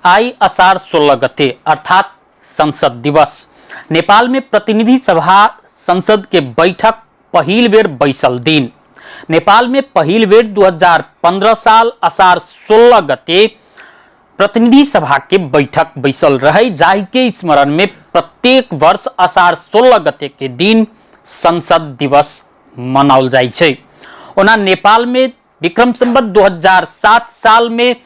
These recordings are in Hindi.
आई असार 16 गते अर्थात संसद दिवस। नेपाल में प्रतिनिधि सभा संसद के बैठक पहिल बेर बैसल दिन। नेपाल में पहिल बेर 2015 साल असार 16 गते प्रतिनिधि सभा के बैठक बैसल रहे, जाहि के स्मरण में प्रत्येक वर्ष असार 16 गते के दिन संसद दिवस मनाओल जाइ छै। ओना नेपाल में विक्रम संवत 2007 साल में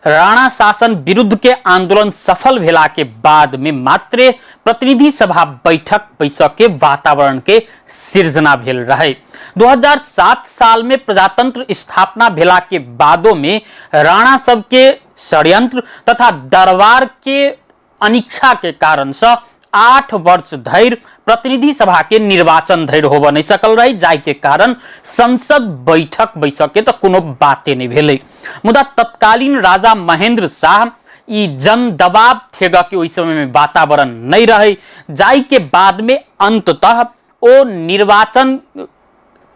राणा शासन विरुद्ध के आंदोलन सफल भेला के बाद में मात्र प्रतिनिधि सभा बैठक बैसक के वातावरण के सृजना भेल रहे। 2007 साल में प्रजातंत्र स्थापना भेला के बादों में राणा सब के षड्यंत्र तथा दरबार के अनिच्छा के कारण से 8 वर्ष धरि प्रतिनिधि सभा के निर्वाचन धरि होब नहीं सकल रही, जाहि के कारण संसद बैठक बैसक के तो कोनो बाते नहीं भेले। मुदा तत्कालीन राजा महेंद्र शाह ई जन दबाव थेग के ओहि समय में वातावरण नहीं रहे, जाहि के बाद में अंततः ओ निर्वाचन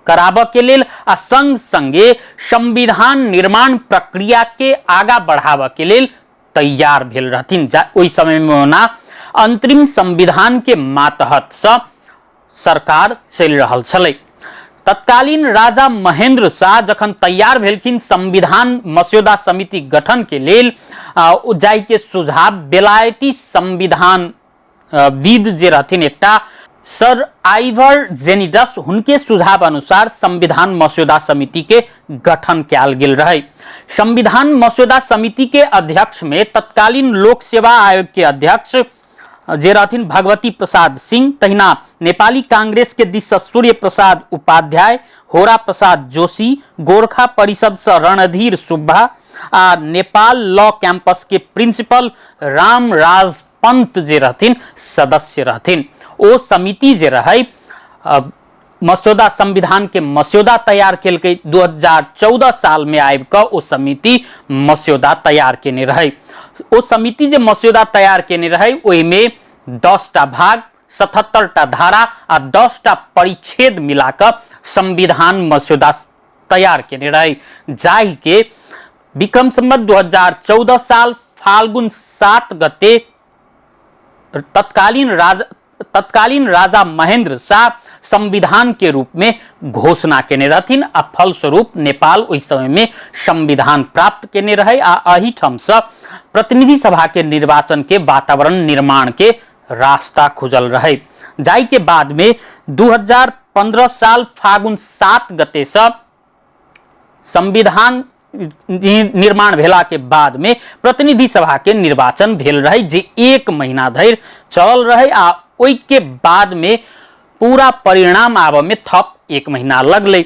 कराब के लेल आ संग संगे संविधान निर्माण प्रक्रिया के आगा बढ़ाव के लेल तैयार भेल रहथिन। ओहि समय में ओना अंतरिम संविधान के मातहत से सरकार चल रहल छलै। तत्कालीन राजा महेंद्र शाह जखन तैयार भेलखिन संविधान मस्यौदा समिति गठन के लेल, जाहि के सुझाव बेलायती संविधान विद जे रहथिन एकटा सर आइवर जेनिडस, उनके सुझाव अनुसार संविधान मस्यौदा समिति के गठन किया गेल रहे। संविधान मस्यौदा समिति के अध्यक्ष में तत्कालीन लोक सेवा आयोग के अध्यक्ष जे रहथिन भगवती प्रसाद सिंह, तहिना नेपाली कांग्रेस के दिश सूर्य प्रसाद उपाध्याय, होरा प्रसाद जोशी, गोरखा परिषद से रणधीर सुब्बा आ नेपाल लॉ कैंपस के प्रिंसिपल रामराज पंत जे रहथिन सदस्य रहथिन। ओ समिति जे रहे मस्यौदा संविधान के मस्यौदा तैयार केलकै। 2014 साल में आबि क ओ समिति मस्यौदा तैयार केने रहे। ओ समिति जे मस्यौदा तैयार केने रहे ओहि में 10टा भाग, 77टा धारा आ 10टा परिच्छेद मिलाकर संविधान मस्यौदा तैयार केने रहे, जाहि के विक्रम संवत 2014 साल फाल्गुन 7 गते तत्कालीन राजा महेंद्र शाह संविधान के रूप में घोषणा केने रहथिन आ फलस्वरूप नेपाल उस समय में संविधान प्राप्त केने रहे आ अही ठम से प्रतिनिधि सभा के निर्वाचन के वातावरण निर्माण के रास्ता खुजल रहे। जाहि के बाद में 2015 साल फागुन 7 गते से संविधान निर्माण भेला के बाद में प्रतिनिधि सभा के निर्वाचन भेल रहे, जे 1 महीना धरि चल रहे आ ओहि के बाद में पूरा परिणाम आवे में थप 1 महीना लगले।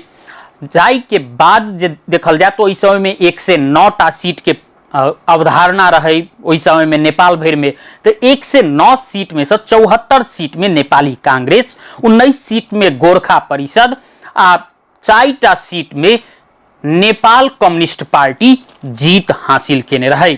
जाहि के बाद जे देखल जाए तो इस समय में 1 से 9टा सीट के अवधारणा रहे ओहि समय में नेपाल भर में, तो 1 से 9 सीट में से 74 सीट में नेपाली कांग्रेस, 19 सीट में गोरखा परिषद आ 4टा सीट में नेपाल कम्युनिस्ट पार्टी जीत हासिल केने रहे।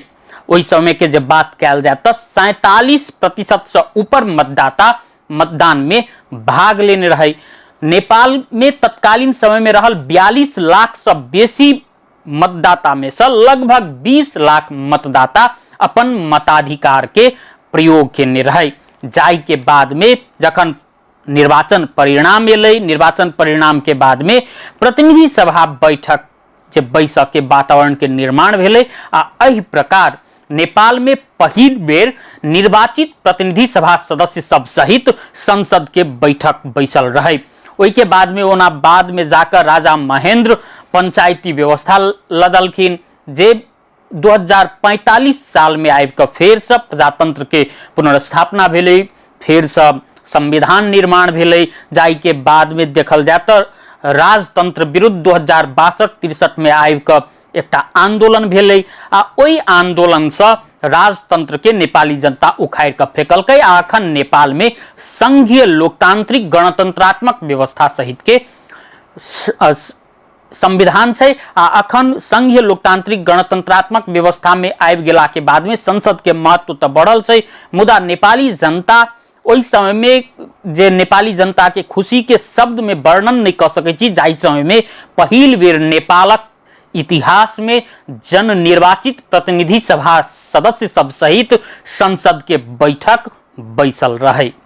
ओहि समय के जब बात कल जाए तो 47% से ऊपर मतदाता मतदान में भाग लेने रहे। नेपाल में तत्कालीन समय में रहल 42 लाख से बेसी मतदाता में से लगभग 20 लाख मतदाता अपन मताधिकार के प्रयोग केने रहे। जाहि के बाद में जखन निर्वाचन परिणाम एलै, निर्वाचन परिणाम के बाद में प्रतिनिधि सभा बैठक जे बैसक के वातावरण के निर्माण भेलै आ एहि प्रकार नेपाल में पहिल बेर निर्वाचित प्रतिनिधि सभा सदस्य सब सहित संसद के बैठक बैसल रहे। ओहि के बाद में ओना बाद में जाकर राजा महेंद्र पंचायती व्यवस्था लदलखिन, जे 2045 साल में आबि क फेर से प्रजातंत्र के पुनर्स्थापना भेलै, फेर से संविधान निर्माण भेलै। जाहि के बाद में देखल जाए तो राजतंत्र विरुद्ध 2062-63 में आबि क एकटा आंदोलन भेलै आ ओहि आंदोलन से राजतंत्र के नेपाली जनता उखाड़ क फेंकलकै आ अखन नेपाल में संघीय लोकतांत्रिक गणतंत्रात्मक व्यवस्था सहित के संविधान छै आ अखन संघीय लोकतांत्रिक गणतंत्रात्मक व्यवस्था में आबि गेला के बाद में संसद के महत्व तो बढ़ल छै, मुदा नेपाली जनता ओहि समय में जे नेपाली जनता के खुशी के शब्द में वर्णन नहीं कर सकै छी। जाहि समय में पहिल बेर नेपालक इतिहास में जन निर्वाचित प्रतिनिधि सभा सदस्य सब सहित संसद के बैठक बैसल रहे।